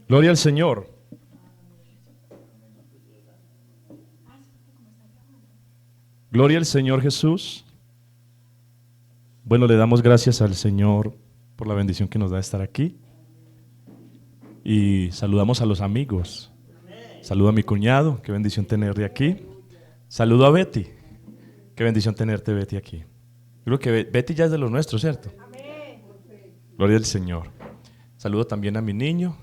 Gloria al Señor. Gloria al Señor Jesús. Bueno, le damos gracias al Señor por la bendición que nos da estar aquí. Y saludamos a los amigos. Saludo a mi cuñado, qué bendición tenerle aquí. Saludo a Betty, qué bendición tenerte, Betty, aquí. Creo que Betty ya es de los nuestros, ¿cierto? Gloria al Señor. Saludo también a mi niño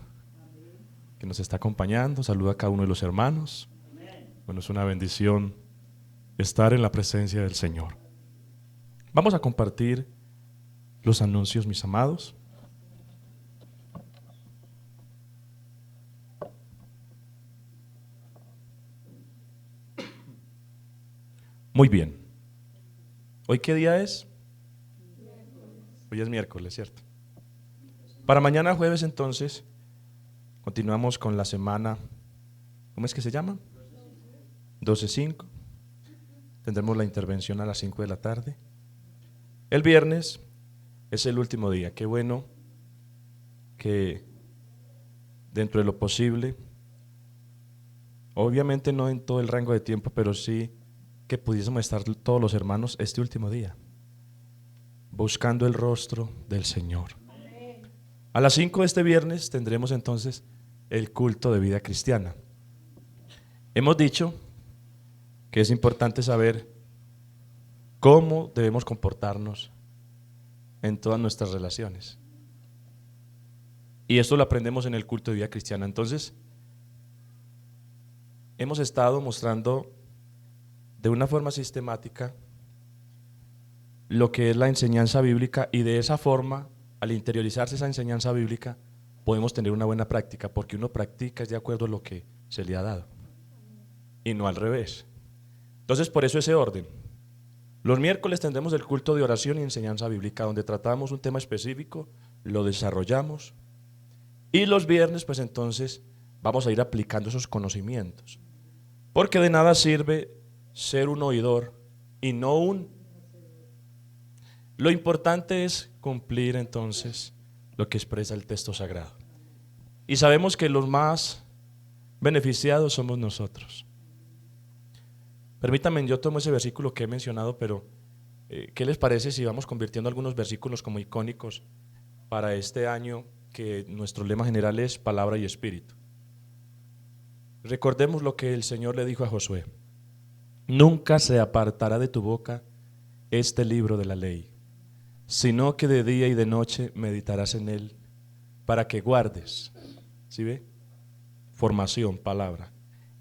que nos está acompañando. Saludo a cada uno de los hermanos. Bueno, es una bendición estar en la presencia del Señor. Vamos a compartir los anuncios, mis amados. Muy bien. ¿Hoy qué día es? Hoy es miércoles, ¿cierto? Para mañana jueves, entonces, continuamos con la semana. ¿Cómo es que se llama? 12:5. Tendremos la intervención a las 5 de la tarde. El viernes es el último día. Qué bueno que dentro de lo posible, obviamente no en todo el rango de tiempo, pero sí que pudiésemos estar todos los hermanos este último día, buscando el rostro del Señor. A las 5 de este viernes tendremos entonces el culto de vida cristiana. Hemos dicho que es importante saber cómo debemos comportarnos en todas nuestras relaciones. Y esto lo aprendemos en el culto de vida cristiana. Entonces, hemos estado mostrando de una forma sistemática lo que es la enseñanza bíblica, y de esa forma, al interiorizarse esa enseñanza bíblica, podemos tener una buena práctica, porque uno practica de acuerdo a lo que se le ha dado y no al revés. Entonces, por eso ese orden. Los miércoles tendremos el culto de oración y enseñanza bíblica, donde tratamos un tema específico, lo desarrollamos, y los viernes pues entonces vamos a ir aplicando esos conocimientos, porque de nada sirve ser un oidor y no un. Lo importante es cumplir entonces lo que expresa el texto sagrado, y sabemos que los más beneficiados somos nosotros. Permítanme, yo tomo ese versículo que he mencionado, pero ¿qué les parece si vamos convirtiendo algunos versículos como icónicos para este año, que nuestro lema general es palabra y espíritu? Recordemos lo que el Señor le dijo a Josué: nunca se apartará de tu boca este libro de la ley, sino que de día y de noche meditarás en él, para que guardes, ¿sí ve? Formación, palabra,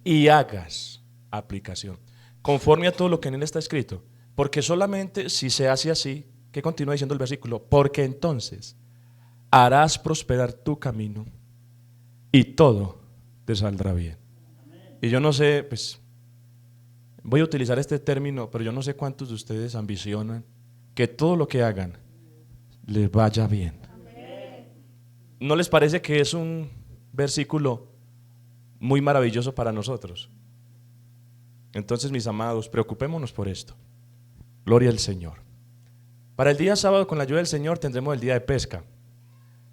y hagas aplicación, conforme a todo lo que en él está escrito. Porque solamente si se hace así, ¿qué continúa diciendo el versículo? Porque entonces harás prosperar tu camino y todo te saldrá bien. Y yo no sé, pues voy a utilizar este término, pero yo no sé cuántos de ustedes ambicionan que todo lo que hagan les vaya bien. ¿No les parece que es un versículo muy maravilloso para nosotros? Entonces, mis amados, preocupémonos por esto. Gloria al Señor. Para el día sábado, con la ayuda del Señor, tendremos el día de pesca.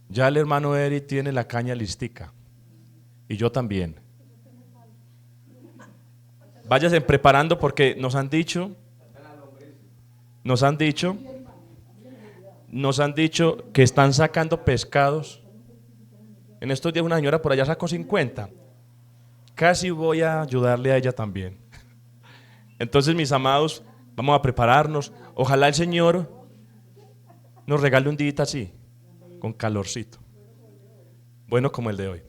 Ya el hermano Eri tiene la caña listica, y yo también. Váyase preparando, porque nos han dicho que están sacando pescados. En estos días una señora por allá sacó 50. Casi voy a ayudarle a ella también. Entonces, mis amados, vamos a prepararnos. Ojalá el Señor nos regale un día así, con calorcito, bueno como el de hoy.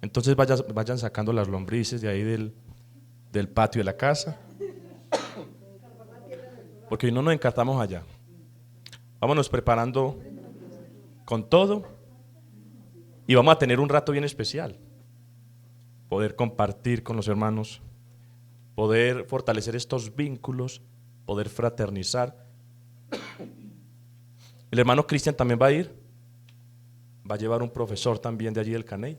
Entonces vayan sacando las lombrices de ahí del patio de la casa, porque hoy no nos encartamos allá. Vámonos preparando con todo, y vamos a tener un rato bien especial. Poder compartir con los hermanos, poder fortalecer estos vínculos, poder fraternizar. El hermano Cristian también va a ir, va a llevar un profesor también de allí del Caney.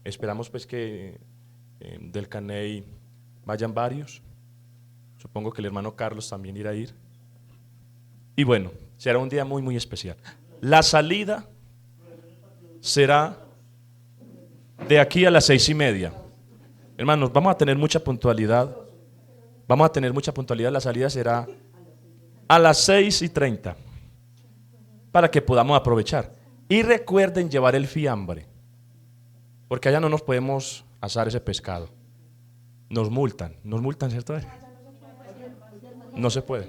Esperamos pues que del Caney vayan varios. Supongo que el hermano Carlos también irá a ir. Y bueno, será un día muy muy especial. La salida será de aquí a las 6:30. Hermanos, vamos a tener mucha puntualidad. Vamos a tener mucha puntualidad. La salida será a las 6:30 para que podamos aprovechar. Y recuerden llevar el fiambre, porque allá no nos podemos asar ese pescado. Nos multan, ¿cierto? No se puede.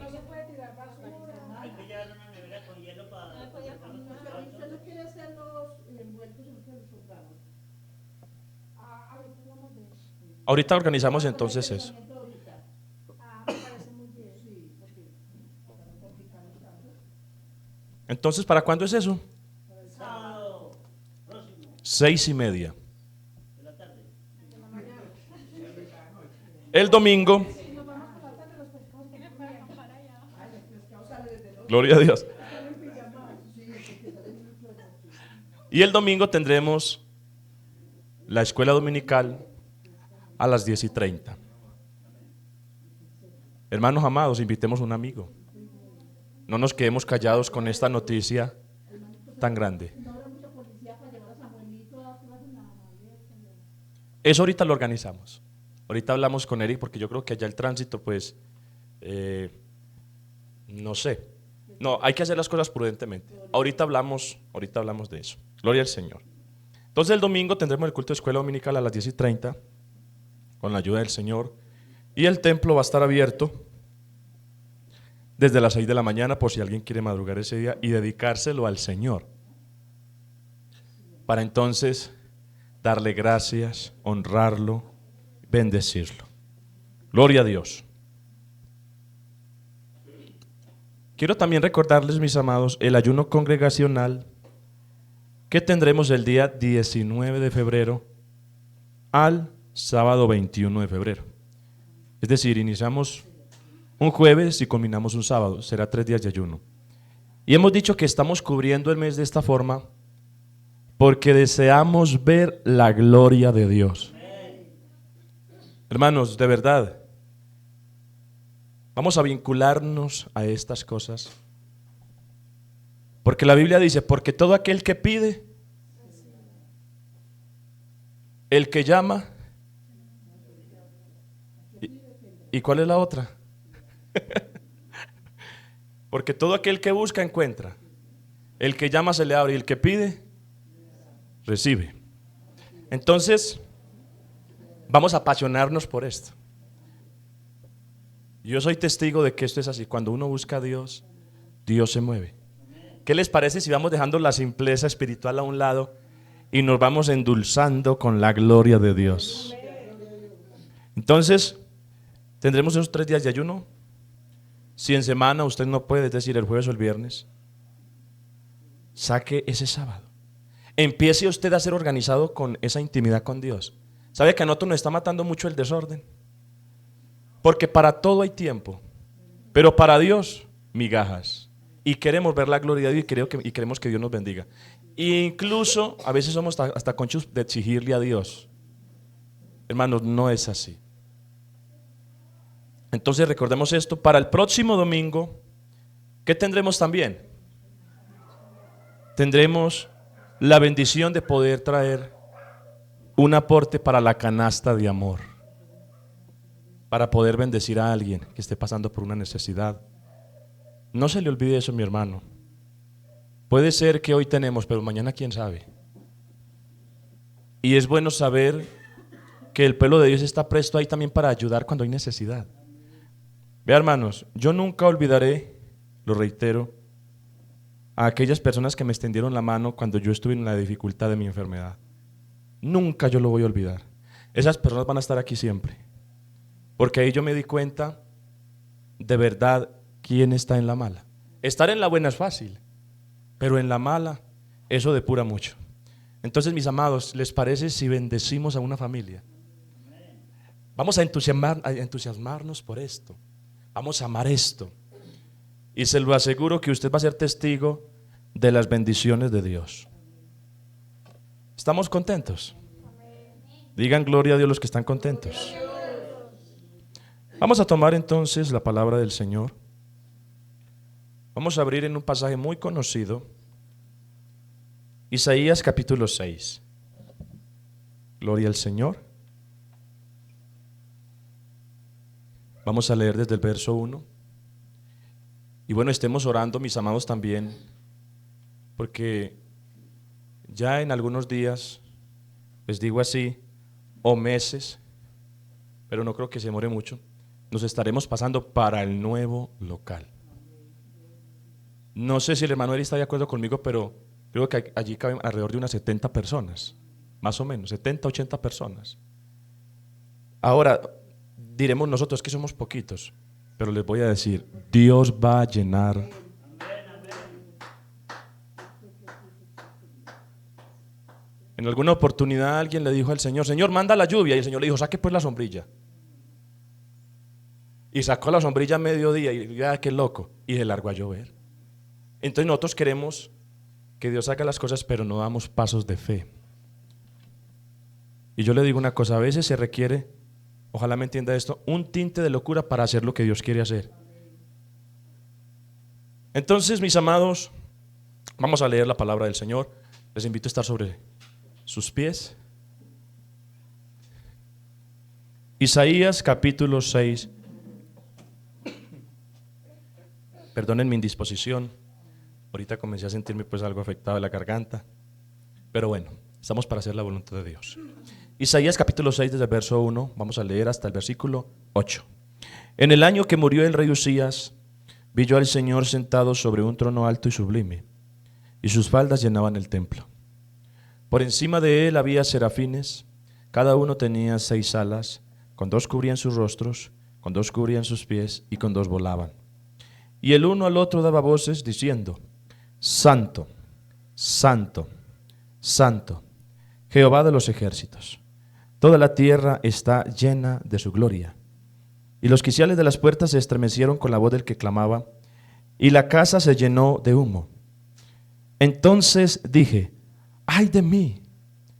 Ahorita organizamos entonces eso. Entonces, ¿para cuándo es eso? 6:30. El domingo. Gloria a Dios. Y el domingo tendremos la escuela dominical a las 10:30. Hermanos amados, invitemos a un amigo. No nos quedemos callados con esta noticia tan grande. Eso ahorita lo organizamos. Ahorita hablamos con Eric porque yo creo que allá el tránsito, pues, no sé. No, hay que hacer las cosas prudentemente. Ahorita hablamos de eso. Gloria al Señor. Entonces el domingo tendremos el culto de escuela dominical a las 10:30 con la ayuda del Señor. Y el templo va a estar abierto desde las 6 de la mañana por si alguien quiere madrugar ese día y dedicárselo al Señor. Para entonces darle gracias, honrarlo, bendecirlo. Gloria a Dios. Quiero también recordarles, mis amados, el ayuno congregacional que tendremos el día 19 de febrero al sábado 21 de febrero. Es decir, iniciamos un jueves y culminamos un sábado. Será 3 días de ayuno. Y hemos dicho que estamos cubriendo el mes de esta forma porque deseamos ver la gloria de Dios. Hermanos, de verdad, vamos a vincularnos a estas cosas. Porque la Biblia dice, porque todo aquel que pide, el que llama, ¿y cuál es la otra? Porque todo aquel que busca encuentra, el que llama se le abre y el que pide recibe. Entonces vamos a apasionarnos por esto. Yo soy testigo de que esto es así. Cuando uno busca a Dios, Dios se mueve. ¿Qué les parece si vamos dejando la simpleza espiritual a un lado y nos vamos endulzando con la gloria de Dios? Entonces tendremos esos 3 días de ayuno. Si en semana usted no puede, es decir, el jueves o el viernes, saque ese sábado. Empiece usted a ser organizado con esa intimidad con Dios. ¿Sabe que a nosotros nos está matando mucho el desorden? Porque para todo hay tiempo, pero para Dios, migajas. Y queremos ver la gloria de Dios y queremos que Dios nos bendiga. E incluso a veces somos hasta conchos de exigirle a Dios. Hermanos, no es así. Entonces recordemos esto. Para el próximo domingo, ¿qué tendremos también? Tendremos la bendición de poder traer un aporte para la canasta de amor, para poder bendecir a alguien que esté pasando por una necesidad. No se le olvide eso, mi hermano. Puede ser que hoy tenemos, pero mañana quién sabe. Y es bueno saber que el pueblo de Dios está presto ahí también para ayudar cuando hay necesidad. Vea, hermanos, yo nunca olvidaré, lo reitero, a aquellas personas que me extendieron la mano cuando yo estuve en la dificultad de mi enfermedad. Nunca yo lo voy a olvidar. Esas personas van a estar aquí siempre. Porque ahí yo me di cuenta, de verdad, quién está en la mala. Estar en la buena es fácil, pero en la mala, eso depura mucho. Entonces, mis amados, ¿les parece si bendecimos a una familia? Vamos a entusiasmarnos por esto. Vamos a amar esto. Y se lo aseguro que usted va a ser testigo de las bendiciones de Dios. ¿Estamos contentos? Digan gloria a Dios los que están contentos. Vamos a tomar entonces la palabra del Señor. Vamos a abrir en un pasaje muy conocido, Isaías capítulo 6. Gloria al Señor. Vamos a leer desde el verso 1. Y bueno, estemos orando, mis amados, también, porque ya en algunos días, les digo así, o meses, pero no creo que se demore mucho, nos estaremos pasando para el nuevo local. No sé si el hermano Eli está de acuerdo conmigo, pero creo que allí caben alrededor de unas 70 personas, más o menos, 70, 80 personas. Ahora, diremos nosotros que somos poquitos, pero les voy a decir, Dios va a llenar. En alguna oportunidad alguien le dijo al Señor, Señor, manda la lluvia, y el Señor le dijo, saque pues la sombrilla. Y sacó la sombrilla a mediodía y ya, qué loco, y se largó a llover. Entonces nosotros queremos que Dios haga las cosas, pero no damos pasos de fe. Y yo le digo una cosa, a veces se requiere, ojalá me entienda esto, un tinte de locura para hacer lo que Dios quiere hacer. Entonces, mis amados, vamos a leer la palabra del Señor. Les invito a estar sobre sus pies. Isaías capítulo 6. Perdonen mi indisposición. Ahorita comencé a sentirme pues algo afectado de la garganta. Pero bueno, estamos para hacer la voluntad de Dios. Isaías capítulo 6 desde el verso 1, vamos a leer hasta el versículo 8. En el año que murió el rey Usías, vi yo al Señor sentado sobre un trono alto y sublime, y sus faldas llenaban el templo. Por encima de él había serafines, cada uno tenía 6 alas, con 2 cubrían sus rostros, con 2 cubrían sus pies, y con 2 volaban. Y el uno al otro daba voces diciendo, Santo, Santo, Santo, Jehová de los ejércitos. Toda la tierra está llena de su gloria. Y los quiciales de las puertas se estremecieron con la voz del que clamaba, y la casa se llenó de humo. Entonces dije, ay de mí,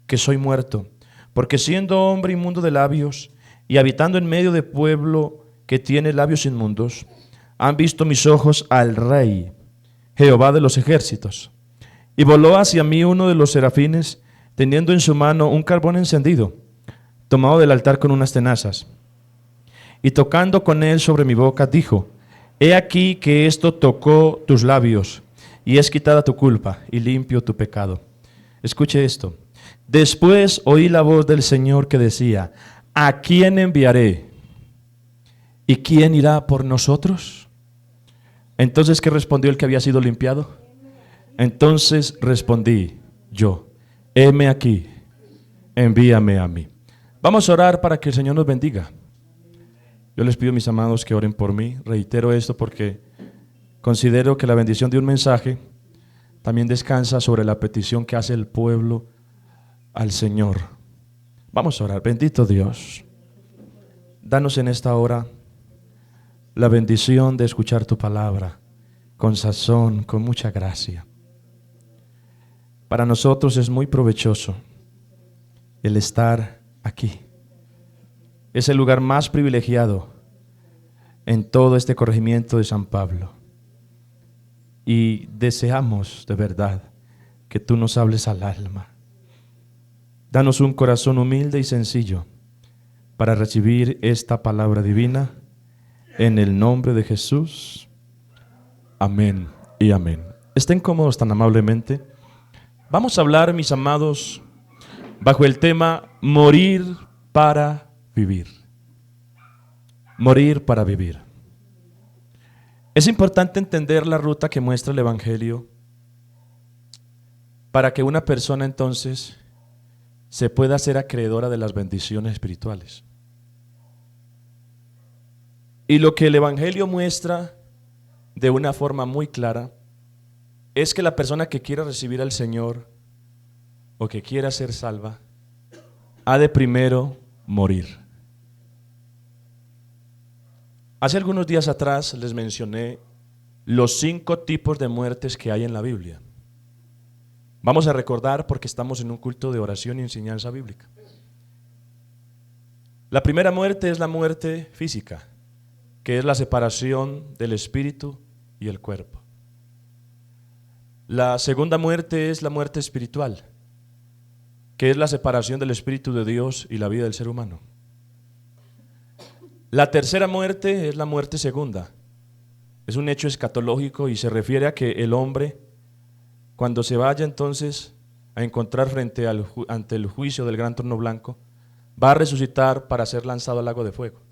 que soy muerto, porque siendo hombre inmundo de labios, y habitando en medio de pueblo que tiene labios inmundos, han visto mis ojos al Rey, Jehová de los ejércitos. Y voló hacia mí uno de los serafines, teniendo en su mano un carbón encendido, tomado del altar con unas tenazas. Y tocando con él sobre mi boca, dijo, he aquí que esto tocó tus labios, y es quitada tu culpa, y limpio tu pecado. Escuche esto. Después oí la voz del Señor que decía, ¿a quién enviaré? ¿Y quién irá por nosotros? Entonces, ¿qué respondió el que había sido limpiado? Entonces respondí yo, heme aquí, envíame a mí. Vamos a orar para que el Señor nos bendiga. Yo les pido, mis amados, que oren por mí. Reitero esto porque considero que la bendición de un mensaje también descansa sobre la petición que hace el pueblo al Señor. Vamos a orar. Bendito Dios, danos en esta hora la bendición de escuchar tu palabra con sazón, con mucha gracia. Para nosotros es muy provechoso el estar aquí. Es el lugar más privilegiado en todo este corregimiento de San Pablo. Y deseamos de verdad que tú nos hables al alma. Danos un corazón humilde y sencillo para recibir esta palabra divina en el nombre de Jesús. Amén y amén. Estén cómodos tan amablemente. Vamos a hablar, mis amados, bajo el tema morir para vivir. Morir para vivir. Es importante entender la ruta que muestra el Evangelio para que una persona entonces se pueda ser acreedora de las bendiciones espirituales. Y lo que el Evangelio muestra de una forma muy clara es que la persona que quiera recibir al Señor o que quiera ser salva ha de primero morir. Hace algunos días atrás les mencioné los 5 tipos de muertes que hay en la Biblia. Vamos a recordar porque estamos en un culto de oración y enseñanza bíblica. La primera muerte es la muerte física, que es la separación del espíritu y el cuerpo. La segunda muerte es la muerte espiritual, que es la separación del Espíritu de Dios y la vida del ser humano. La tercera muerte es la muerte segunda. Es un hecho escatológico y se refiere a que el hombre, cuando se vaya entonces a encontrar ante el juicio del gran trono blanco, va a resucitar para ser lanzado al lago de fuego.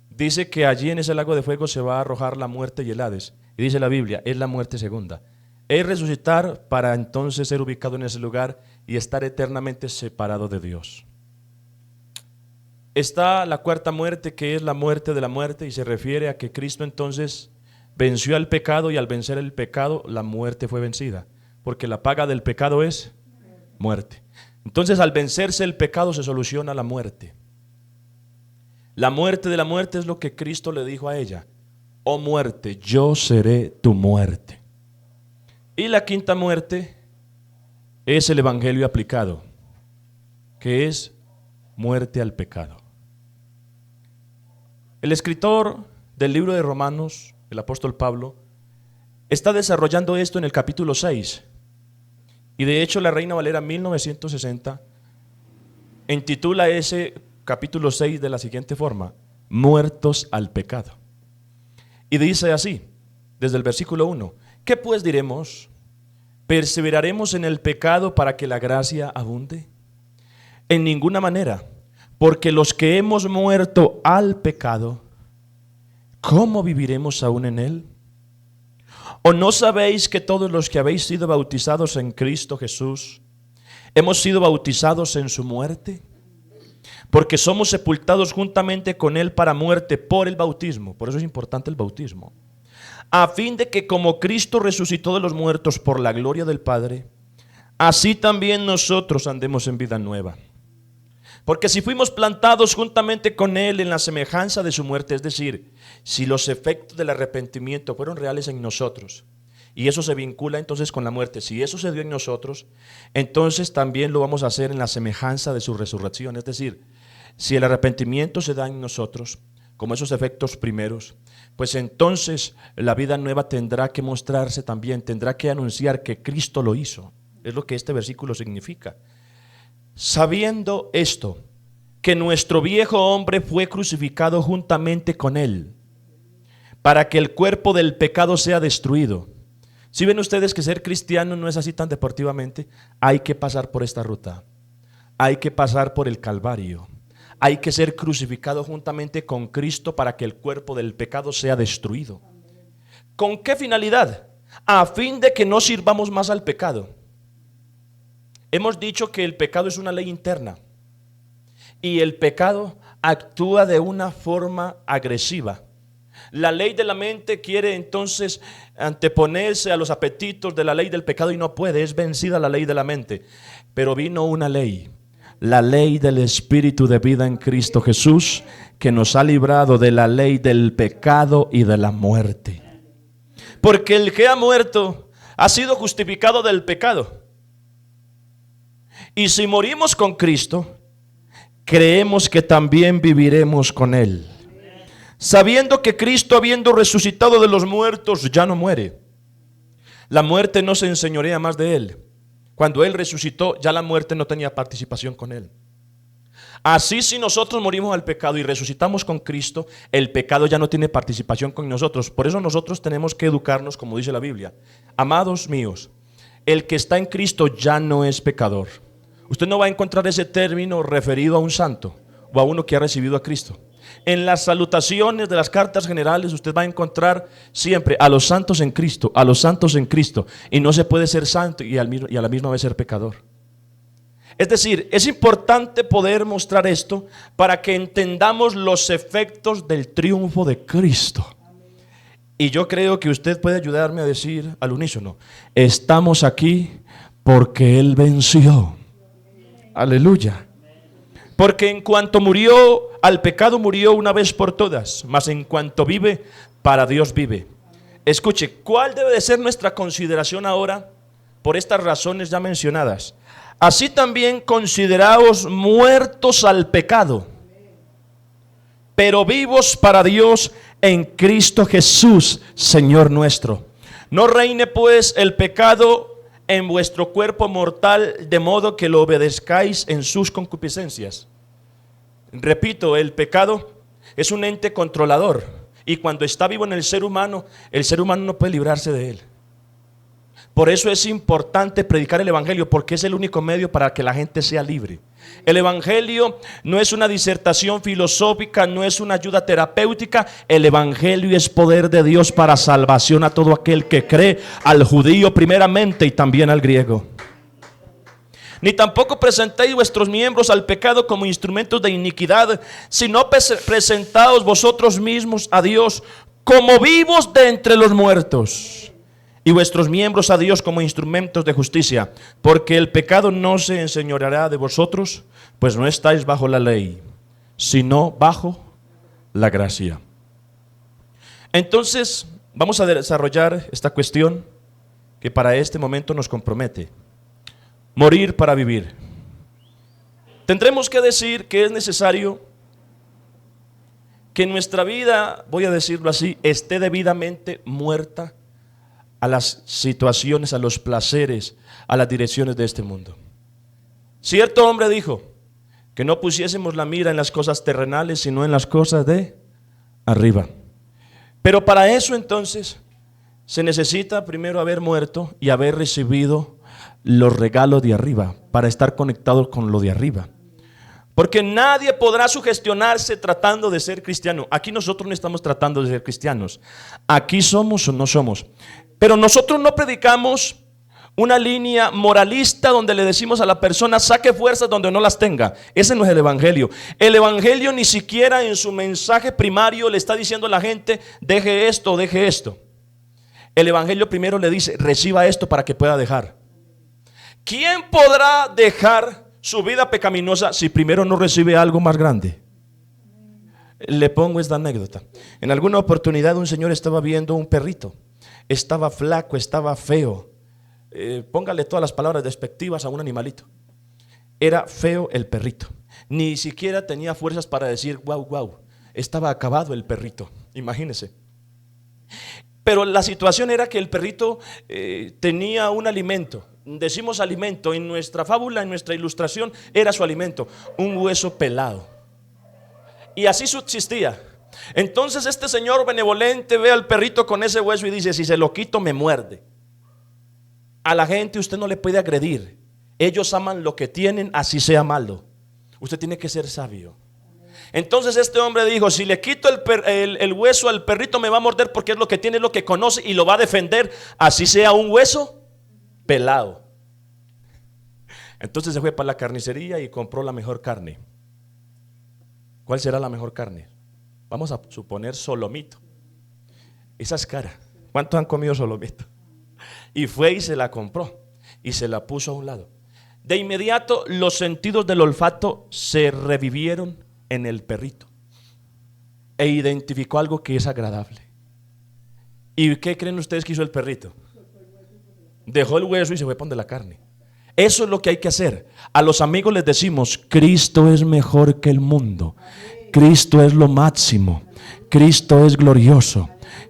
Dice que allí en ese lago de fuego se va a arrojar la muerte y el Hades. Y dice la Biblia, es la muerte segunda. Es resucitar para entonces ser ubicado en ese lugar y estar eternamente separado de Dios. Está la cuarta muerte, que es la muerte de la muerte, y se refiere a que Cristo entonces venció al pecado, y al vencer el pecado la muerte fue vencida, porque la paga del pecado es muerte. Entonces al vencerse el pecado se soluciona la muerte. La muerte de la muerte es lo que Cristo le dijo a ella: oh muerte, yo seré tu muerte. Y la quinta muerte es el evangelio aplicado, que es muerte al pecado. El escritor del libro de Romanos, el apóstol Pablo, está desarrollando esto en el capítulo 6. Y de hecho la Reina Valera 1960 intitula ese capítulo 6 de la siguiente forma: muertos al pecado. Y dice así, desde el versículo 1: ¿qué pues diremos? ¿Perseveraremos en el pecado para que la gracia abunde? En ninguna manera, porque los que hemos muerto al pecado, ¿cómo viviremos aún en él? ¿O no sabéis que todos los que habéis sido bautizados en Cristo Jesús, hemos sido bautizados en su muerte? Porque somos sepultados juntamente con él para muerte por el bautismo. Por eso es importante el bautismo. A fin de que como Cristo resucitó de los muertos por la gloria del Padre, así también nosotros andemos en vida nueva. Porque si fuimos plantados juntamente con él en la semejanza de su muerte, es decir, si los efectos del arrepentimiento fueron reales en nosotros, y eso se vincula entonces con la muerte, si eso se dio en nosotros, entonces también lo vamos a hacer en la semejanza de su resurrección. Es decir, si el arrepentimiento se da en nosotros, como esos efectos primeros, pues entonces la vida nueva tendrá que mostrarse también, tendrá que anunciar que Cristo lo hizo. Es lo que este versículo significa. Sabiendo esto, que nuestro viejo hombre fue crucificado juntamente con él, para que el cuerpo del pecado sea destruido. Si ven ustedes que ser cristiano no es así tan deportivamente, hay que pasar por esta ruta, hay que pasar por el Calvario, hay que ser crucificado juntamente con Cristo para que el cuerpo del pecado sea destruido. ¿Con qué finalidad? A fin de que no sirvamos más al pecado. Hemos dicho que el pecado es una ley interna y el pecado actúa de una forma agresiva. La ley de la mente quiere entonces anteponerse a los apetitos de la ley del pecado y no puede, es vencida la ley de la mente. Pero vino una ley, la ley del Espíritu de vida en Cristo Jesús, que nos ha librado de la ley del pecado y de la muerte. Porque el que ha muerto ha sido justificado del pecado. Y si morimos con Cristo, creemos que también viviremos con Él. Sabiendo que Cristo, habiendo resucitado de los muertos, ya no muere. La muerte no se enseñorea más de Él. Cuando Él resucitó, ya la muerte no tenía participación con Él. Así, si nosotros morimos al pecado y resucitamos con Cristo, el pecado ya no tiene participación con nosotros. Por eso nosotros tenemos que educarnos, como dice la Biblia. Amados míos, el que está en Cristo ya no es pecador. Usted no va a encontrar ese término referido a un santo o a uno que ha recibido a Cristo. En las salutaciones de las cartas generales usted va a encontrar siempre a los santos en Cristo, a los santos en Cristo. Y no se puede ser santo y a la misma vez ser pecador. Es decir, es importante poder mostrar esto para que entendamos los efectos del triunfo de Cristo. Y yo creo que usted puede ayudarme a decir al unísono: estamos aquí porque Él venció. Aleluya. Porque en cuanto murió al pecado, murió una vez por todas, mas en cuanto vive, para Dios vive. Escuche, ¿cuál debe de ser nuestra consideración ahora por estas razones ya mencionadas? Así también consideraos muertos al pecado, pero vivos para Dios en Cristo Jesús, Señor nuestro. No reine pues el pecado en vuestro cuerpo mortal, de modo que lo obedezcáis en sus concupiscencias. Repito, el pecado es un ente controlador, y cuando está vivo en el ser humano no puede librarse de él. Por eso es importante predicar el evangelio, porque es el único medio para que la gente sea libre. El evangelio no es una disertación filosófica, no es una ayuda terapéutica. El evangelio es poder de Dios para salvación a todo aquel que cree, al judío primeramente y también al griego. Ni tampoco presentéis vuestros miembros al pecado como instrumentos de iniquidad, sino presentaos vosotros mismos a Dios como vivos de entre los muertos, y vuestros miembros a Dios como instrumentos de justicia, porque el pecado no se enseñoreará de vosotros, pues no estáis bajo la ley, sino bajo la gracia. Entonces, vamos a desarrollar esta cuestión que para este momento nos compromete. Morir para vivir. Tendremos que decir que es necesario que nuestra vida, voy a decirlo así, esté debidamente muerta a las situaciones, a los placeres, a las direcciones de este mundo. Cierto hombre dijo que no pusiésemos la mira en las cosas terrenales, sino en las cosas de arriba. Pero para eso entonces se necesita primero haber muerto y haber recibido los regalos de arriba, para estar conectados con lo de arriba. Porque nadie podrá sugestionarse tratando de ser cristiano. Aquí nosotros no estamos tratando de ser cristianos. Aquí somos o no somos. Pero nosotros no predicamos una línea moralista donde le decimos a la persona saque fuerzas donde no las tenga. Ese no es el evangelio. El evangelio ni siquiera en su mensaje primario le está diciendo a la gente deje esto, deje esto. El evangelio primero le dice reciba esto para que pueda dejar. ¿Quién podrá dejar su vida pecaminosa si primero no recibe algo más grande? Le pongo esta anécdota. En alguna oportunidad un señor estaba viendo un perrito. Estaba flaco, estaba feo. Póngale todas las palabras despectivas a un animalito. Era feo el perrito. Ni siquiera tenía fuerzas para decir guau, guau. Estaba acabado el perrito, imagínese. Pero la situación era que el perrito tenía un alimento. Decimos alimento, en nuestra fábula, en nuestra ilustración, era su alimento, un hueso pelado. Y así subsistía. Entonces este señor benevolente ve al perrito con ese hueso y dice, si se lo quito me muerde. A la gente usted no le puede agredir. Ellos aman lo que tienen, así sea malo. Usted tiene que ser sabio. Entonces este hombre dijo, si le quito el hueso al perrito me va a morder, porque es lo que tiene, es lo que conoce y lo va a defender, así sea un hueso pelado. Entonces se fue para la carnicería y compró la mejor carne. ¿Cuál será la mejor carne? Vamos a suponer solomito. Esa es cara. ¿Cuántos han comido solomito? Y fue y se la compró y se la puso a un lado. De inmediato los sentidos del olfato se revivieron en el perrito e identificó algo que es agradable. ¿Y qué creen ustedes que hizo el perrito? Dejó el hueso y se fue por donde la carne. Eso es lo que hay que hacer. A los amigos les decimos, Cristo es mejor que el mundo. Cristo es lo máximo. Cristo es glorioso.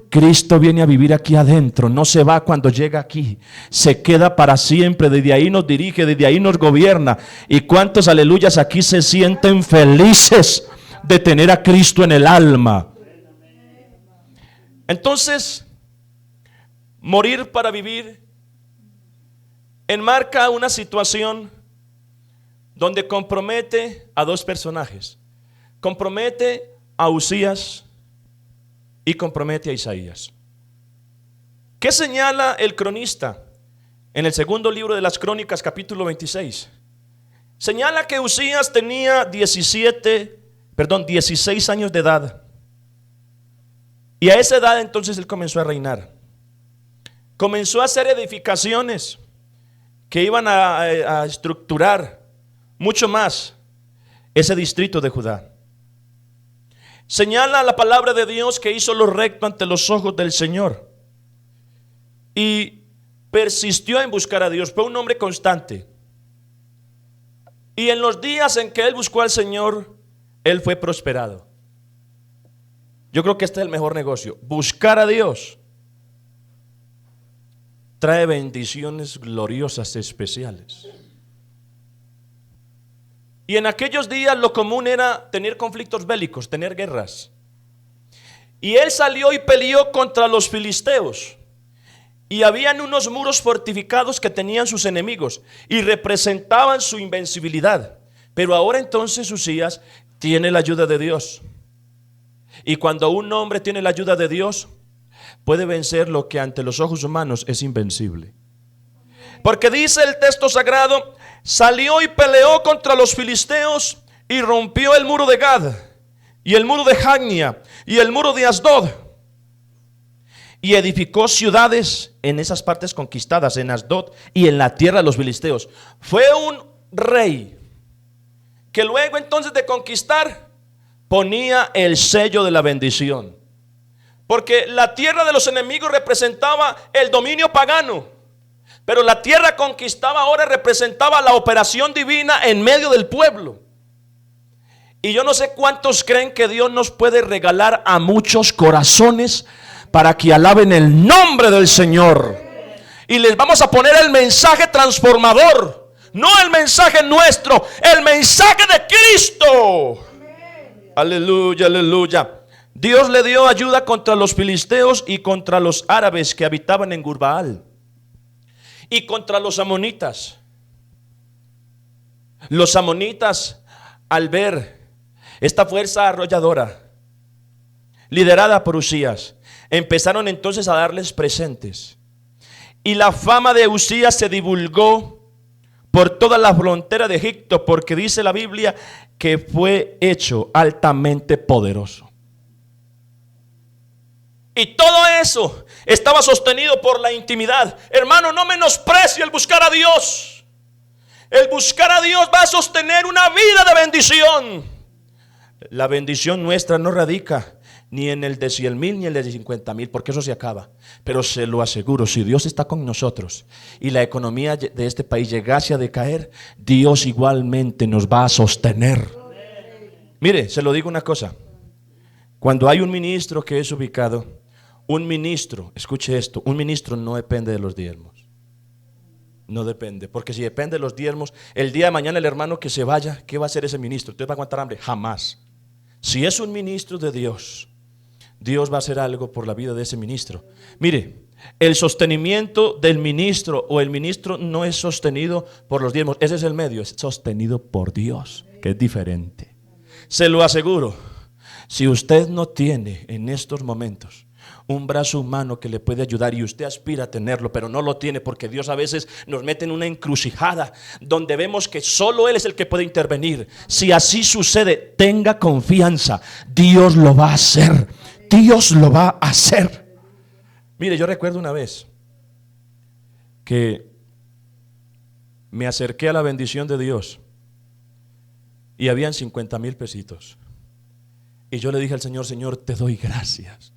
Cristo viene a vivir aquí adentro. No se va cuando llega aquí. Se queda para siempre. Desde ahí nos dirige, desde ahí nos gobierna. ¿Y cuántos aleluyas aquí se sienten felices de tener a Cristo en el alma? Entonces, morir para vivir enmarca una situación donde compromete a dos personajes. Compromete a Usías y compromete a Isaías. ¿Qué señala el cronista en el segundo libro de las Crónicas, capítulo 26? Señala que Usías tenía 16 años de edad. Y a esa edad entonces él comenzó a reinar. Comenzó a hacer edificaciones que iban a estructurar mucho más ese distrito de Judá. Señala la palabra de Dios que hizo lo recto ante los ojos del Señor y persistió en buscar a Dios. Fue un hombre constante. Y en los días en que él buscó al Señor, él fue prosperado. Yo creo que este es el mejor negocio, buscar a Dios. trae bendiciones gloriosas especiales. Y en aquellos días lo común era tener conflictos bélicos, tener guerras. Y él salió y peleó contra los filisteos. Y habían unos muros fortificados que tenían sus enemigos y representaban su invencibilidad. Pero ahora entonces Usías tiene la ayuda de Dios. Y cuando un hombre tiene la ayuda de Dios, puede vencer lo que ante los ojos humanos es invencible. Porque dice el texto sagrado: salió y peleó contra los filisteos y rompió el muro de Gad y el muro de Jagnia y el muro de Asdod. Y edificó ciudades en esas partes conquistadas, en Asdod y en la tierra de los filisteos. Fue un rey que luego entonces de conquistar ponía el sello de la bendición. Porque la tierra de los enemigos representaba el dominio pagano, pero la tierra conquistada ahora representaba la operación divina en medio del pueblo. Y yo no sé cuántos creen que Dios nos puede regalar a muchos corazones para que alaben el nombre del Señor. Y les vamos a poner el mensaje transformador, no el mensaje nuestro, el mensaje de Cristo. Aleluya, aleluya. Dios le dio ayuda contra los filisteos y contra los árabes que habitaban en Gurbaal y contra los amonitas. Los amonitas, al ver esta fuerza arrolladora liderada por Usías, empezaron entonces a darles presentes. Y la fama de Usías se divulgó por toda la frontera de Egipto, porque dice la Biblia que fue hecho altamente poderoso. Y todo eso estaba sostenido por la intimidad. Hermano, no menosprecie el buscar a Dios. El buscar a Dios va a sostener una vida de bendición. La bendición nuestra no radica ni en el de 100,000 ni en el de 50,000, porque eso se acaba. Pero se lo aseguro, si Dios está con nosotros y la economía de este país llegase a decaer, Dios igualmente nos va a sostener. Mire, se lo digo una cosa. Cuando hay un ministro que es ubicado, un ministro, escuche esto, un ministro no depende de los diezmos. No depende, porque si depende de los diezmos, el día de mañana el hermano que se vaya, ¿qué va a hacer ese ministro? ¿Usted va a aguantar hambre? Jamás. Si es un ministro de Dios, Dios va a hacer algo por la vida de ese ministro. Mire, el sostenimiento del ministro o el ministro no es sostenido por los diezmos, ese es el medio, es sostenido por Dios, que es diferente. Se lo aseguro, si usted no tiene en estos momentos un brazo humano que le puede ayudar y usted aspira a tenerlo, pero no lo tiene, porque Dios a veces nos mete en una encrucijada donde vemos que solo Él es el que puede intervenir. Si así sucede, tenga confianza, Dios lo va a hacer. Dios lo va a hacer. Mire, yo recuerdo una vez que me acerqué a la bendición de Dios y habían 50,000 pesitos. Y yo le dije al Señor: Señor, te doy gracias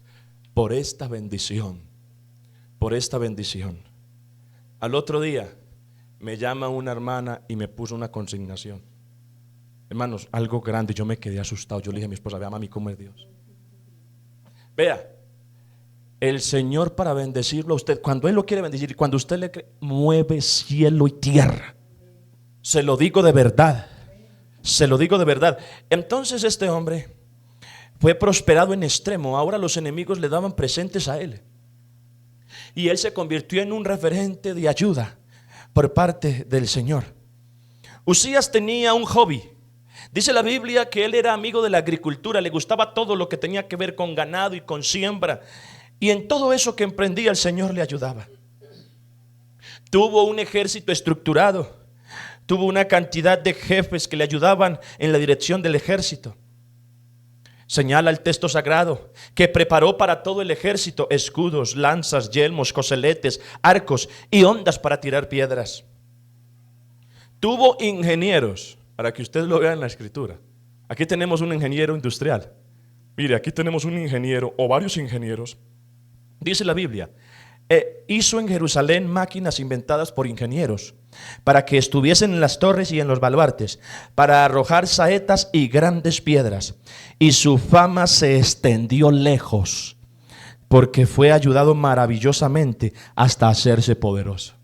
por esta bendición, por esta bendición. Al otro día me llama una hermana y me puso una consignación. Hermanos, algo grande. Yo me quedé asustado. Yo le dije a mi esposa: vea, mami, cómo es Dios. Vea, el Señor, para bendecirlo a usted, cuando Él lo quiere bendecir y cuando usted le cree, mueve cielo y tierra. Se lo digo de verdad. Se lo digo de verdad. Entonces este hombre fue prosperado en extremo. Ahora los enemigos le daban presentes a él. Y él se convirtió en un referente de ayuda por parte del Señor. Usías tenía un hobby. Dice la Biblia que él era amigo de la agricultura. Le gustaba todo lo que tenía que ver con ganado y con siembra. Y en todo eso que emprendía, el Señor le ayudaba. Tuvo un ejército estructurado. Tuvo una cantidad de jefes que le ayudaban en la dirección del ejército. Señala el texto sagrado que preparó para todo el ejército escudos, lanzas, yelmos, coseletes, arcos y hondas para tirar piedras. Tuvo ingenieros, para que usted lo vea en la escritura. Aquí tenemos un ingeniero industrial. Mire, aquí tenemos un ingeniero o varios ingenieros. Dice la Biblia, hizo en Jerusalén máquinas inventadas por ingenieros para que estuviesen en las torres y en los baluartes, para arrojar saetas y grandes piedras. Y su fama se extendió lejos, porque fue ayudado maravillosamente hasta hacerse poderoso.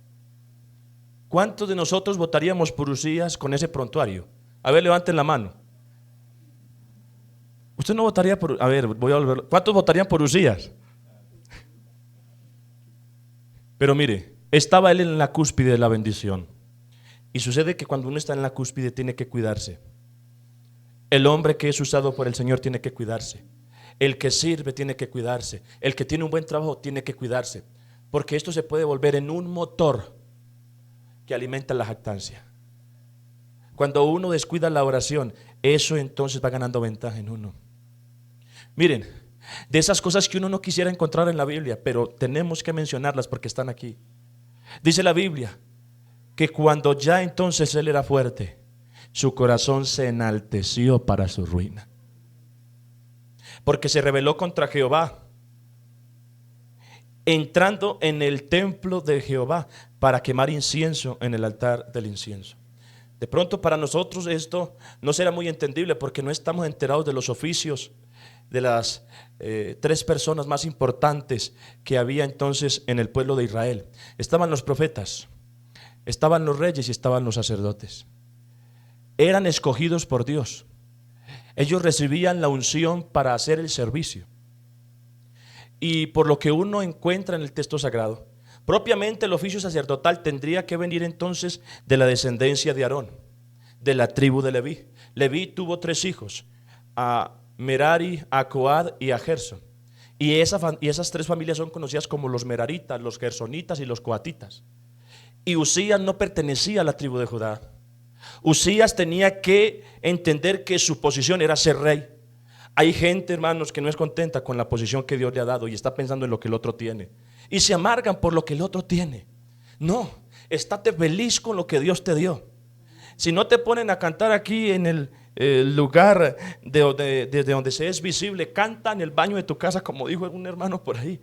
¿Cuántos de nosotros votaríamos por Usías con ese prontuario? A ver, levanten la mano. Usted no votaría por... A ver, voy a volver. ¿Cuántos votarían por Usías? Pero mire, estaba él en la cúspide de la bendición. Y sucede que cuando uno está en la cúspide tiene que cuidarse. El hombre que es usado por el Señor tiene que cuidarse. El que sirve tiene que cuidarse. El que tiene un buen trabajo tiene que cuidarse. Porque esto se puede volver en un motor que alimenta la jactancia. Cuando uno descuida la oración, eso entonces va ganando ventaja en uno. Miren, de esas cosas que uno no quisiera encontrar en la Biblia, pero tenemos que mencionarlas porque están aquí. Dice la Biblia que cuando ya entonces él era fuerte, su corazón se enalteció para su ruina, porque se rebeló contra Jehová, entrando en el templo de Jehová para quemar incienso en el altar del incienso. De pronto para nosotros esto no será muy entendible porque no estamos enterados de los oficios de las 3 personas más importantes que había entonces en el pueblo de Israel. Estaban los profetas, estaban los reyes y estaban los sacerdotes. Eran escogidos por Dios. Ellos recibían la unción para hacer el servicio. Y por lo que uno encuentra en el texto sagrado, propiamente el oficio sacerdotal tendría que venir entonces de la descendencia de Aarón, de la tribu de Leví. Leví tuvo 3 hijos, a Merari, a Coad y a Gersón. Y esas 3 familias son conocidas como los meraritas, los gersonitas y los coatitas. Y Usías no pertenecía a la tribu de Judá. Usías tenía que entender que su posición era ser rey. Hay gente, hermanos, que no es contenta con la posición que Dios le ha dado y está pensando en lo que el otro tiene. Y se amargan por lo que el otro tiene. No, estate feliz con lo que Dios te dio. Si no te ponen a cantar aquí en el lugar desde donde se es visible, canta en el baño de tu casa, como dijo un hermano por ahí.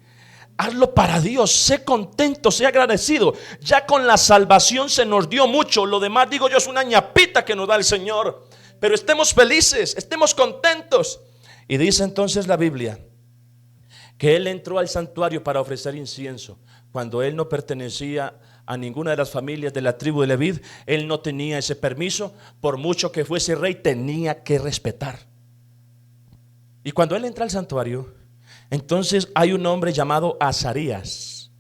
Hazlo para Dios, sé contento, sé agradecido. Ya con la salvación se nos dio mucho. Lo demás, digo yo, es una ñapita que nos da el Señor. Pero estemos felices, estemos contentos. Y dice entonces la Biblia que él entró al santuario para ofrecer incienso. Cuando él no pertenecía a ninguna de las familias de la tribu de Leví, él no tenía ese permiso. Por mucho que fuese rey, tenía que respetar. Y cuando él entra al santuario, entonces hay un hombre llamado Azarías.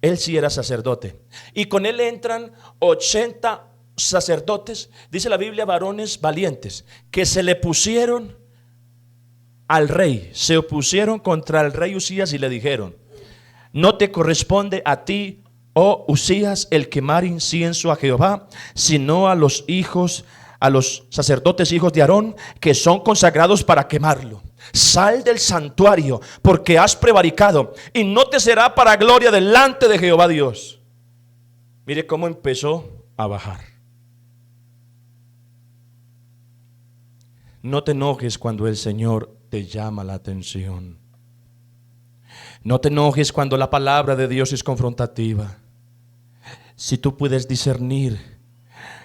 Él sí era sacerdote. Y con él entran 80 sacerdotes, dice la Biblia, varones valientes, que se le pusieron al rey, se opusieron contra el rey Usías y le dijeron: no te corresponde a ti, oh Usías, el quemar incienso a Jehová, sino a los sacerdotes hijos de Aarón, que son consagrados para quemarlo. Sal del santuario, porque has prevaricado, y no te será para gloria delante de Jehová Dios. Mire cómo empezó a bajar. No te enojes cuando el Señor te llama la atención. No te enojes cuando la palabra de Dios es confrontativa. Si tú puedes discernir,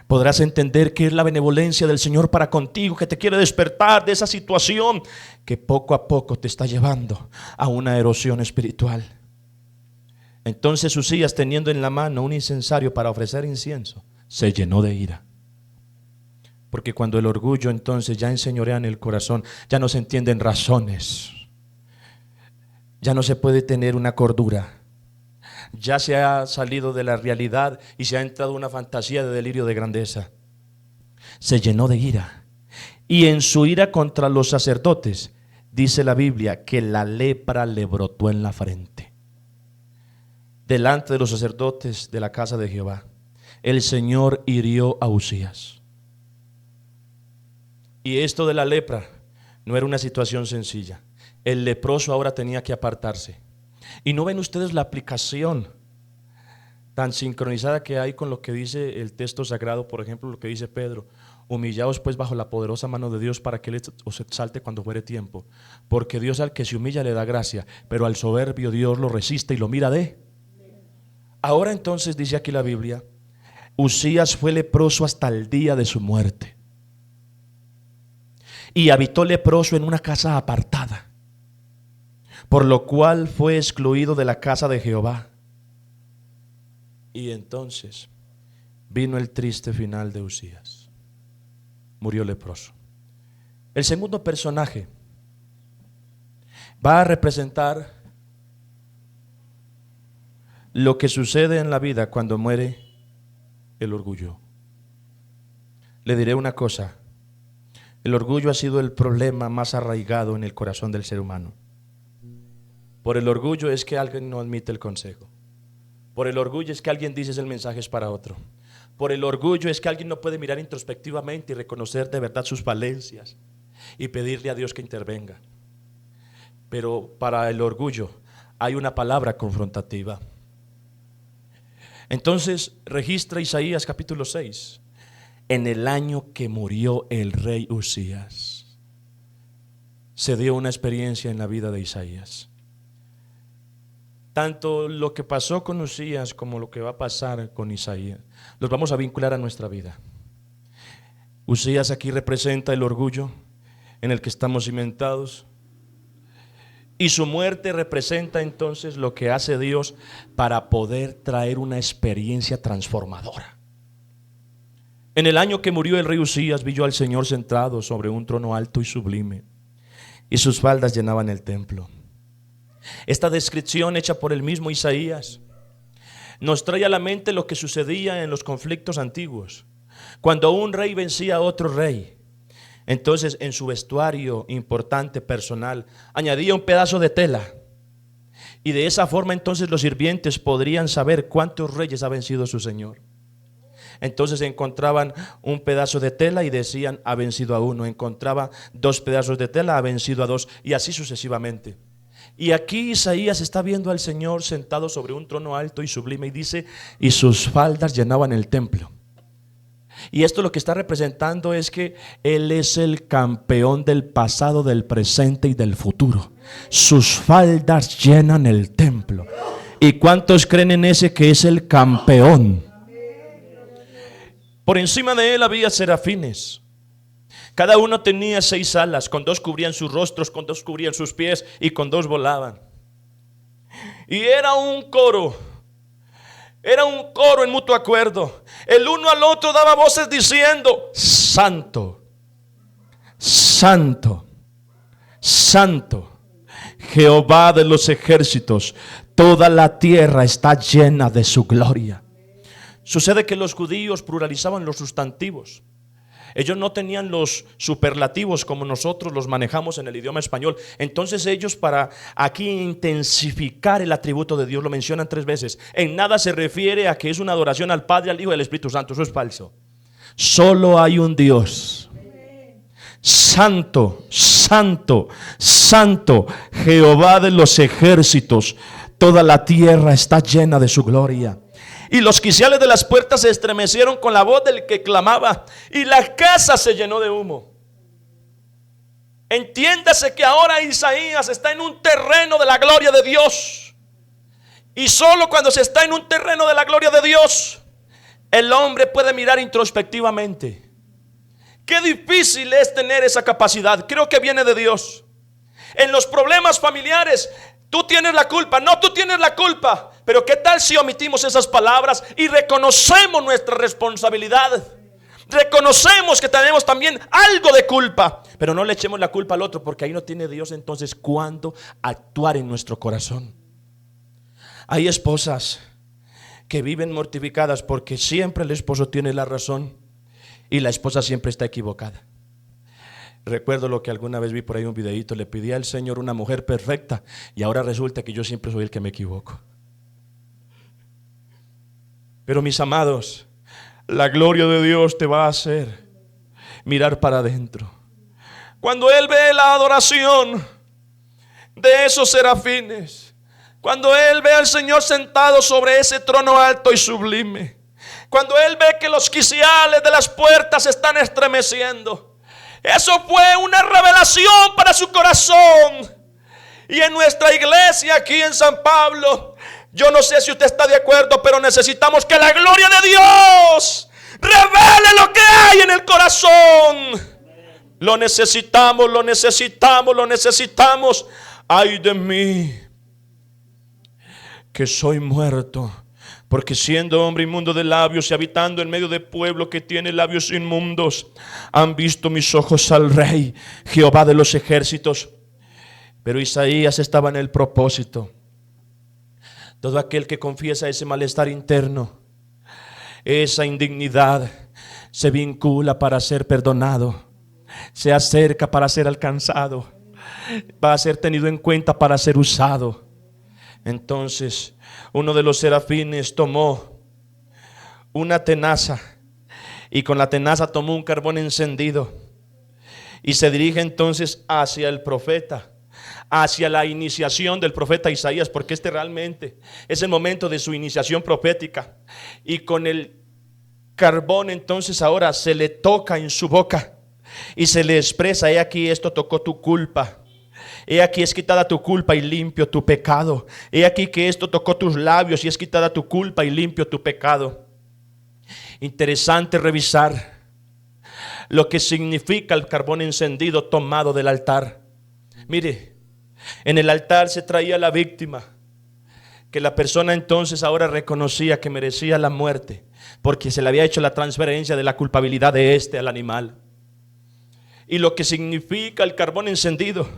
podrás entender que es la benevolencia del Señor para contigo, que te quiere despertar de esa situación que poco a poco te está llevando a una erosión espiritual. Entonces Usías, teniendo en la mano un incensario para ofrecer incienso, se llenó de ira. Porque cuando el orgullo entonces ya enseñorea en el corazón, ya no se entienden razones, ya no se puede tener una cordura, ya se ha salido de la realidad y se ha entrado una fantasía de delirio de grandeza. Se llenó de ira, y en su ira contra los sacerdotes, dice la Biblia, que la lepra le brotó en la frente. Delante de los sacerdotes de la casa de Jehová, el Señor hirió a Usías. Y esto de la lepra no era una situación sencilla. El leproso ahora tenía que apartarse. Y no ven ustedes la aplicación tan sincronizada que hay con lo que dice el texto sagrado. Por ejemplo, lo que dice Pedro: humillaos pues bajo la poderosa mano de Dios, para que Él os exalte cuando fuere tiempo. Porque Dios al que se humilla le da gracia, pero al soberbio Dios lo resiste y lo mira de. Ahora entonces dice aquí la Biblia: Usías fue leproso hasta el día de su muerte. Y habitó leproso en una casa apartada. por lo cual fue excluido de la casa de Jehová. Y entonces vino el triste final de Uzías. Murió leproso. El segundo personaje va a representar lo que sucede en la vida cuando muere el orgullo. Le diré una cosa: el orgullo ha sido el problema más arraigado en el corazón del ser humano. Por el orgullo es que alguien no admite el consejo. Por el orgullo es que alguien dice el mensaje es para otro. Por el orgullo es que alguien no puede mirar introspectivamente y reconocer de verdad sus falencias y pedirle a Dios que intervenga. Pero para el orgullo hay una palabra confrontativa. Entonces registra Isaías capítulo 6. En el año que murió el rey Uzías, se dio una experiencia en la vida de Isaías. Tanto lo que pasó con Uzías como lo que va a pasar con Isaías, los vamos a vincular a nuestra vida. Uzías aquí representa el orgullo en el que estamos cimentados, y su muerte representa entonces lo que hace Dios para poder traer una experiencia transformadora. En el año que murió el rey Uzías, vi yo al Señor sentado sobre un trono alto y sublime, y sus faldas llenaban el templo. Esta descripción hecha por el mismo Isaías nos trae a la mente lo que sucedía en los conflictos antiguos. Cuando un rey vencía a otro rey, entonces en su vestuario importante personal añadía un pedazo de tela, y de esa forma entonces los sirvientes podrían saber cuántos reyes ha vencido su señor. Entonces encontraban un pedazo de tela y decían: ha vencido a uno. Encontraba 2 pedazos de tela, ha vencido a 2, y así sucesivamente. Y aquí Isaías está viendo al Señor sentado sobre un trono alto y sublime, y dice: y sus faldas llenaban el templo. Y esto lo que está representando es que Él es el campeón del pasado, del presente y del futuro. Sus faldas llenan el templo. ¿Y cuántos creen en ese que es el campeón? Por encima de Él había serafines. Cada uno tenía 6 alas, con 2 cubrían sus rostros, con 2 cubrían sus pies y con 2 volaban. Y era un coro en mutuo acuerdo. El uno al otro daba voces diciendo: Santo, Santo, Santo, Jehová de los ejércitos, toda la tierra está llena de su gloria. Sucede que los judíos pluralizaban los sustantivos. Ellos no tenían los superlativos como nosotros los manejamos en el idioma español. Entonces ellos, para aquí intensificar el atributo de Dios, lo mencionan 3 veces. En nada se refiere a que es una adoración al Padre, al Hijo y al Espíritu Santo. Eso es falso. Solo hay un Dios. Santo, Santo, Santo, Jehová de los ejércitos, toda la tierra está llena de su gloria. Y los quiciales de las puertas se estremecieron con la voz del que clamaba, y la casa se llenó de humo. Entiéndase que ahora Isaías está en un terreno de la gloria de Dios. Y solo cuando se está en un terreno de la gloria de Dios, el hombre puede mirar introspectivamente. Qué difícil es tener esa capacidad. Creo que viene de Dios. En los problemas familiares, tú tienes la culpa. No, tú tienes la culpa. Pero ¿qué tal si omitimos esas palabras y reconocemos nuestra responsabilidad? Reconocemos que tenemos también algo de culpa, pero no le echemos la culpa al otro, porque ahí no tiene Dios entonces cuándo actuar en nuestro corazón. Hay esposas que viven mortificadas porque siempre el esposo tiene la razón y la esposa siempre está equivocada. Recuerdo lo que alguna vez vi por ahí un videíto: le pedí al Señor una mujer perfecta y ahora resulta que yo siempre soy el que me equivoco. Pero mis amados, la gloria de Dios te va a hacer mirar para adentro. Cuando Él ve la adoración de esos serafines, cuando Él ve al Señor sentado sobre ese trono alto y sublime, cuando Él ve que los quiciales de las puertas se están estremeciendo, eso fue una revelación para su corazón. Y en nuestra iglesia aquí en San Pablo, yo no sé si usted está de acuerdo, pero necesitamos que la gloria de Dios revele lo que hay en el corazón. Lo necesitamos, lo necesitamos, lo necesitamos. ay de mí, que soy muerto, porque siendo hombre inmundo de labios y habitando en medio de pueblo que tiene labios inmundos, han visto mis ojos al Rey, Jehová de los ejércitos. Pero Isaías estaba en el propósito. Todo aquel que confiesa ese malestar interno, esa indignidad, se vincula para ser perdonado, se acerca para ser alcanzado, va a ser tenido en cuenta para ser usado. Entonces uno de los serafines tomó una tenaza y con la tenaza tomó un carbón encendido y se dirige entonces hacia el profeta, hacia la iniciación del profeta Isaías, porque este realmente es el momento de su iniciación profética. Y con el carbón entonces ahora se le toca en su boca y se le expresa: he aquí, esto tocó tu culpa. He aquí, es quitada tu culpa y limpio tu pecado. He aquí que esto tocó tus labios y es quitada tu culpa y limpio tu pecado. Interesante revisar lo que significa el carbón encendido tomado del altar. Mire, en el altar se traía la víctima, que la persona entonces ahora reconocía que merecía la muerte, porque se le había hecho la transferencia de la culpabilidad de este al animal. Y lo que significa el carbón encendido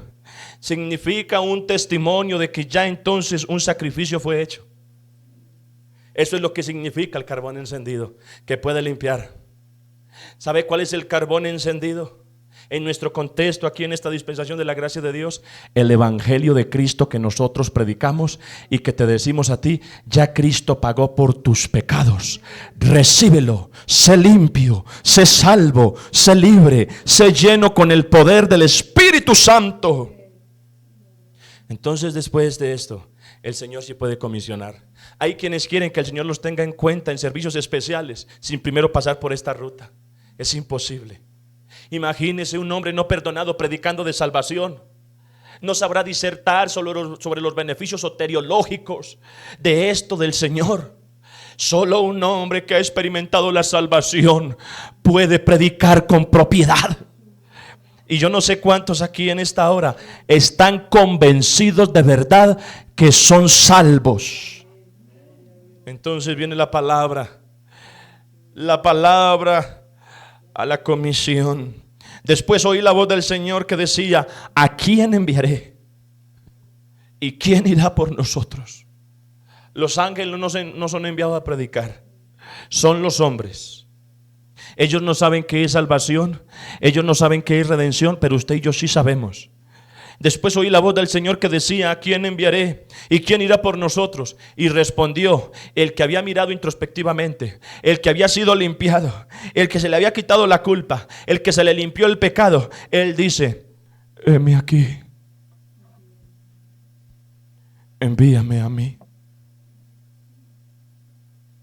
significa un testimonio de que ya entonces un sacrificio fue hecho. Eso es lo que significa el carbón encendido, que puede limpiar. ¿Sabe cuál es el carbón encendido? En nuestro contexto, aquí en esta dispensación de la gracia de Dios, el evangelio de Cristo que nosotros predicamos y que te decimos a ti: ya Cristo pagó por tus pecados, recíbelo, sé limpio, sé salvo, sé libre, sé lleno con el poder del Espíritu Santo. Entonces, después de esto, el Señor sí puede comisionar. Hay quienes quieren que el Señor los tenga en cuenta en servicios especiales sin primero pasar por esta ruta. Es imposible. Imagínese un hombre no perdonado predicando de salvación. No sabrá disertar sobre los beneficios soteriológicos de esto del Señor. Solo un hombre que ha experimentado la salvación puede predicar con propiedad. Y yo no sé cuántos aquí en esta hora están convencidos de verdad que son salvos. Entonces viene la palabra a la comisión. Después oí la voz del Señor que decía: ¿a quién enviaré? ¿Y quién irá por nosotros? Los ángeles no son enviados a predicar, son los hombres. Ellos no saben qué es salvación, ellos no saben qué es redención, pero usted y yo sí sabemos. Después oí la voz del Señor que decía: ¿a quién enviaré? ¿Y quién irá por nosotros? Y respondió el que había mirado introspectivamente, el que había sido limpiado, el que se le había quitado la culpa, el que se le limpió el pecado. Él dice: heme aquí, envíame a mí.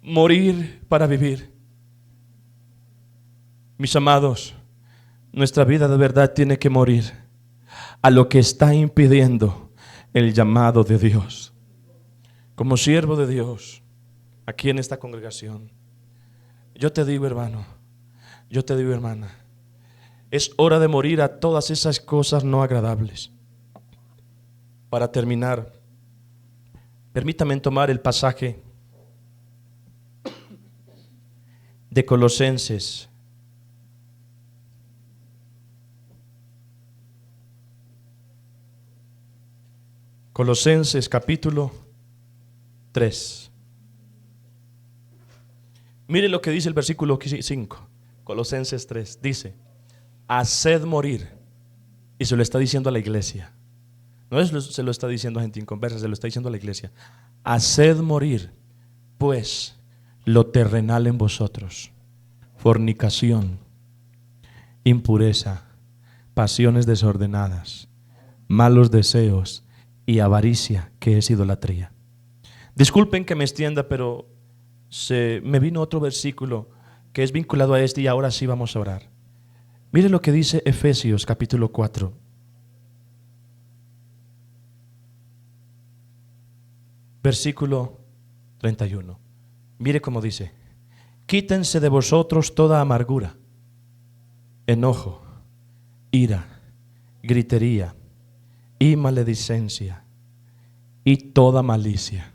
Morir para vivir. Mis amados, nuestra vida de verdad tiene que morir a lo que está impidiendo el llamado de Dios. Como siervo de Dios, aquí en esta congregación, yo te digo, hermano, yo te digo, hermana, es hora de morir a todas esas cosas no agradables. Para terminar, permítame tomar el pasaje de Colosenses. Colosenses capítulo 3. Mire lo que dice el versículo 5. Colosenses 3 dice: haced morir. Y se lo está diciendo a la iglesia. Se lo está diciendo a gente inconversa, se lo está diciendo a la iglesia. Haced morir pues lo terrenal en vosotros: fornicación, impureza, pasiones desordenadas, malos deseos y avaricia, que es idolatría. Disculpen que me extienda, pero me vino otro versículo que es vinculado a este y ahora sí vamos a orar. Mire lo que dice Efesios capítulo 4. Versículo 31. Mire cómo dice: quítense de vosotros toda amargura, enojo, ira, gritería, y maledicencia y toda malicia.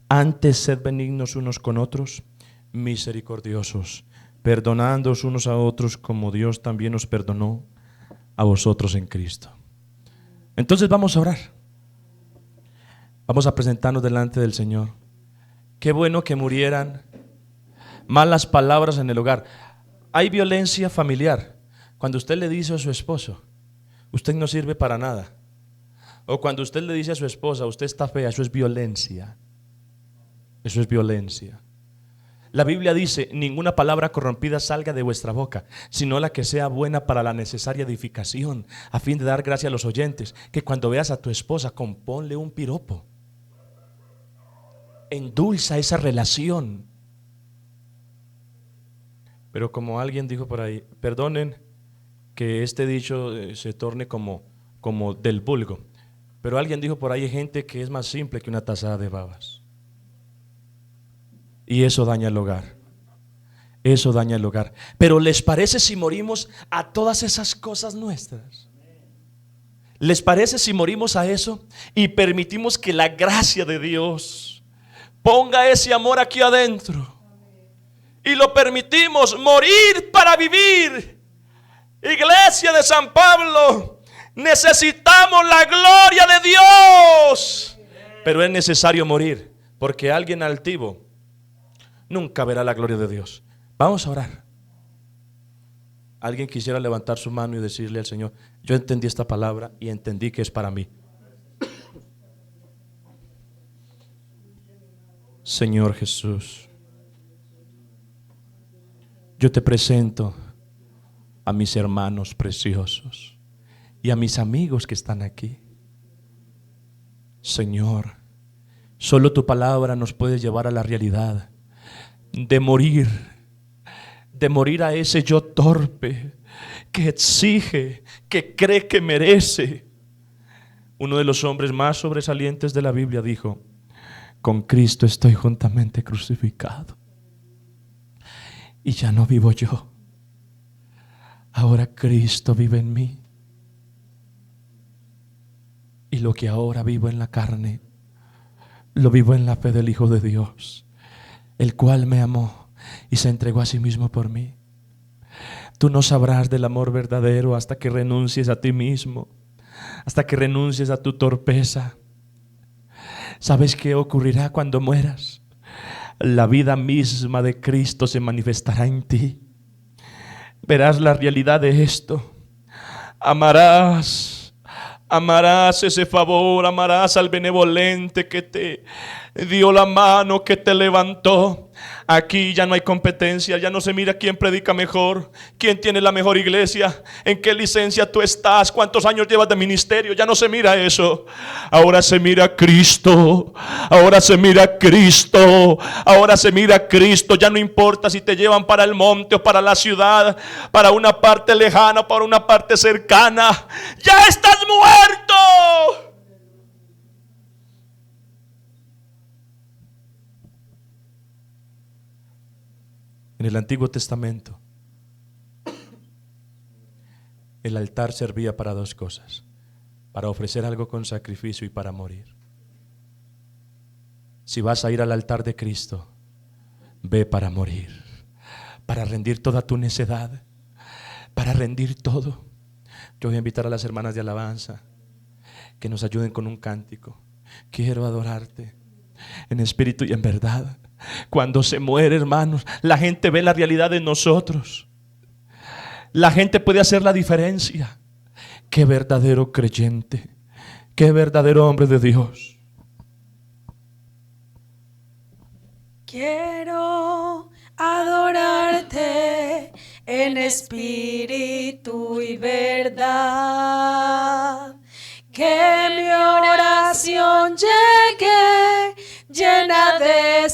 Antes sed benignos unos con otros, misericordiosos, perdonándoos unos a otros como Dios también os perdonó a vosotros en Cristo. Entonces vamos a orar. Vamos a presentarnos delante del Señor. Qué bueno que murieran malas palabras en el hogar. Hay violencia familiar. Cuando usted le dice a su esposo, usted no sirve para nada. O cuando usted le dice a su esposa, usted está fea, eso es violencia. Eso es violencia. La Biblia dice, ninguna palabra corrompida salga de vuestra boca, sino la que sea buena para la necesaria edificación, a fin de dar gracia a los oyentes. Que cuando veas a tu esposa, componle un piropo. Endulza esa relación. Pero como alguien dijo por ahí, perdonen que este dicho se torne como del vulgo, pero alguien dijo por ahí, hay gente que es más simple que una tazada de babas. Y eso daña el hogar. Eso daña el hogar. Pero ¿les parece si morimos a todas esas cosas nuestras? ¿Les parece si morimos a eso y permitimos que la gracia de Dios ponga ese amor aquí adentro? Y lo permitimos morir para vivir. Iglesia de San Pablo, necesitamos la gloria de Dios. Pero es necesario morir, porque alguien altivo nunca verá la gloria de Dios. Vamos a orar. Alguien quisiera levantar su mano y decirle al Señor, yo entendí esta palabra y entendí que es para mí. Señor Jesús, yo te presento a mis hermanos preciosos y a mis amigos que están aquí. Señor, solo tu palabra nos puede llevar a la realidad de morir a ese yo torpe que exige, que cree que merece. Uno de los hombres más sobresalientes de la Biblia dijo, con Cristo estoy juntamente crucificado. Y ya no vivo yo, ahora Cristo vive en mí. Y lo que ahora vivo en la carne, lo vivo en la fe del Hijo de Dios, el cual me amó y se entregó a sí mismo por mí. Tú no sabrás del amor verdadero hasta que renuncies a ti mismo, hasta que renuncies a tu torpeza. ¿Sabes qué ocurrirá cuando mueras? La vida misma de Cristo se manifestará en ti. Verás la realidad de esto. Amarás ese favor, amarás al benevolente que te dio la mano, que te levantó. Aquí ya no hay competencia, ya no se mira quién predica mejor, quién tiene la mejor iglesia, en qué licencia tú estás, cuántos años llevas de ministerio. Ya no se mira eso. Ahora se mira a Cristo, ahora se mira a Cristo, ahora se mira a Cristo. Ya no importa si te llevan para el monte o para la ciudad, para una parte lejana o para una parte cercana. Ya estás muerto. En el Antiguo Testamento, el altar servía para dos cosas: para ofrecer algo con sacrificio y para morir. Si vas a ir al altar de Cristo, ve para morir, para rendir toda tu necedad, para rendir todo. Yo voy a invitar a las hermanas de alabanza que nos ayuden con un cántico. Quiero adorarte en espíritu y en verdad. Cuando se muere, hermanos, la gente ve la realidad de nosotros. La gente puede hacer la diferencia. Qué verdadero creyente, qué verdadero hombre de Dios. Quiero adorarte en espíritu y verdad. Que mi oración llegue llena de